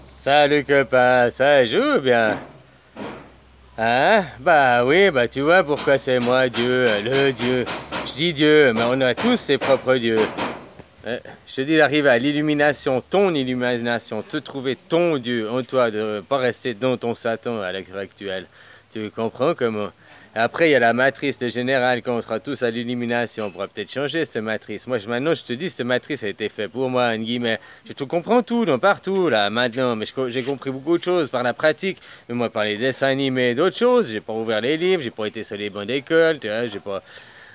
Salut copain, ça joue bien? Hein? Bah oui, bah tu vois pourquoi c'est moi Dieu, le Dieu. Je dis Dieu, mais on a tous ses propres dieux. Je te dis d'arriver à l'illumination, ton illumination, te trouver ton Dieu en toi, de pas rester dans ton Satan à l'heure actuelle. Tu comprends comment? Après, il y a la matrice de général, quand on sera tous à l'illumination, on pourra peut-être changer cette matrice. Moi, maintenant, je te dis, cette matrice a été faite pour moi, en guillemets. Je te comprends tout, non, partout, là, maintenant. Mais j'ai compris beaucoup de choses par la pratique. Mais moi, par les dessins animés et d'autres choses, j'ai pas ouvert les livres, j'ai pas été sur les bancs d'école, tu vois, j'ai pas...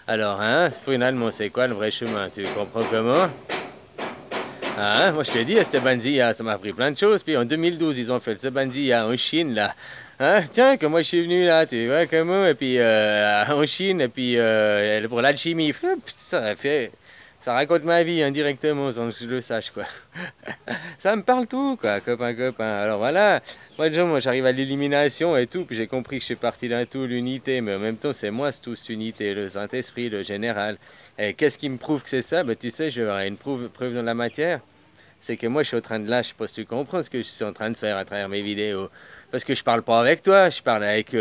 Alors, hein, finalement, c'est quoi le vrai chemin? Tu comprends comment? Ah, moi je te dis, Esteban Zia, ça m'a appris plein de choses. Puis en 2012, ils ont fait Esteban Zia en Chine, là. Hein? Tiens, que moi je suis venu là, tu vois, comment? Et puis en Chine, et puis pour l'alchimie. Ça fait. Ça raconte ma vie indirectement sans que je le sache, quoi. Ça me parle tout, quoi, copain, copain. Alors voilà, moi j'arrive à l'élimination et tout, puis j'ai compris que je suis parti d'un tout, l'unité, mais en même temps c'est moi, c'est tout, cette unité, le Saint-Esprit, le général. Et qu'est-ce qui me prouve que c'est ça? Ben tu sais, j'aurai une preuve dans la matière. C'est que moi je suis en train de là, je sais pas si tu comprends ce que je suis en train de faire à travers mes vidéos. Parce que je parle pas avec toi, je parle avec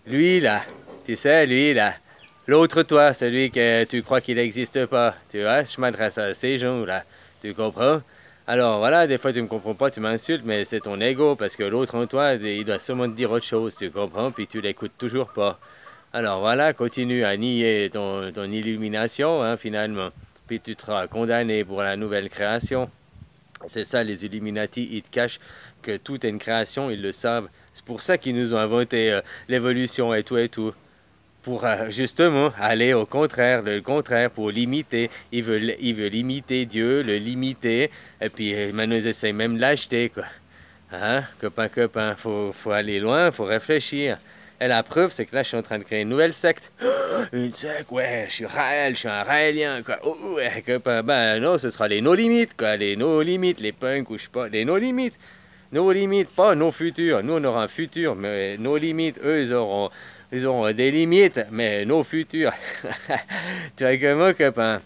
lui là. Tu sais, lui là. L'autre toi, celui que tu crois qu'il n'existe pas. Tu vois, je m'adresse à ces gens là. Tu comprends? Alors voilà, des fois tu me comprends pas, tu m'insultes, mais c'est ton ego, parce que l'autre en toi, il doit sûrement te dire autre chose, tu comprends, puis tu l'écoutes toujours pas. Alors voilà, continue à nier ton illumination, hein, finalement. Puis tu seras condamné pour la nouvelle création. C'est ça, les Illuminati, ils te cachent que tout est une création, ils le savent. C'est pour ça qu'ils nous ont inventé l'évolution et tout et tout. Pour justement aller au contraire, le contraire, pour limiter. Ils veulent imiter Dieu, le limiter. Et puis maintenant, ils essayent même de l'acheter, quoi. Hein, copain, copain, faut aller loin, faut réfléchir. Et la preuve, c'est que là, je suis en train de créer une nouvelle secte. Une secte, ouais, je suis Raël, je suis un Raélien, quoi. Oh, ouais, copain, ben non, ce sera les no-limites, quoi. Les no-limites, les punks, ou je sais pas, les no-limites. Nos limites, pas nos futurs. Nous, on aura un futur, mais nos limites, eux, ils auront des limites, mais nos futurs. Tu vois comment, copain?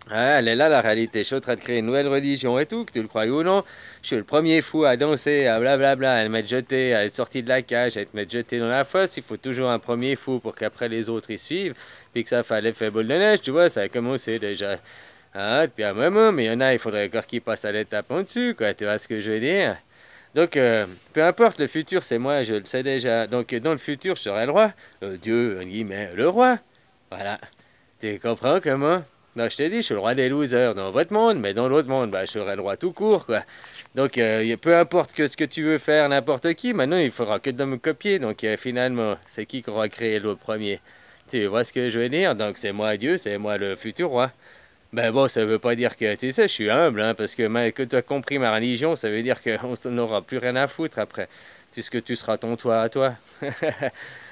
Ah, elle est là la réalité. Je suis en train de créer une nouvelle religion et tout, que tu le crois ou non. Je suis le premier fou à danser, à blablabla, à m'être jeté, à être sorti de la cage, à être m'être jeté dans la fosse. Il faut toujours un premier fou pour qu'après les autres y suivent. Puis que ça fasse l'effet boule de neige, tu vois, ça a commencé déjà. Ah, depuis un moment, mais il y en a, il faudrait encore qu'ils passent à l'étape en dessus, quoi. Tu vois ce que je veux dire? Donc, peu importe, le futur, c'est moi, je le sais déjà. Donc, dans le futur, je serai le roi. Dieu, en guillemets, le roi. Voilà. Tu comprends comment? Non, je t'ai dit, je suis le roi des losers dans votre monde, mais dans l'autre monde, bah, je serai le roi tout court, quoi. Donc, peu importe que ce que tu veux faire, n'importe qui, maintenant, il faudra que de me copier. Donc, finalement, c'est qui aura créé le premier? Tu vois ce que je veux dire? Donc, c'est moi Dieu, c'est moi le futur roi. Ben bon, ça veut pas dire que, tu sais, je suis humble, hein, parce que tu as compris ma religion, ça veut dire qu'on n'aura plus rien à foutre après, puisque tu seras ton toi à toi.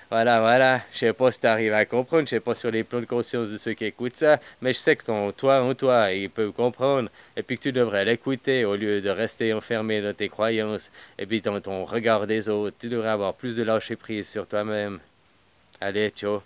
Voilà, voilà. Je sais pas si tu arrives à comprendre, je sais pas sur les plans de conscience de ceux qui écoutent ça, mais je sais que ton toi en toi, il peut comprendre, et puis que tu devrais l'écouter au lieu de rester enfermé dans tes croyances, et puis dans ton regard des autres. Tu devrais avoir plus de lâcher prise sur toi-même. Allez, ciao.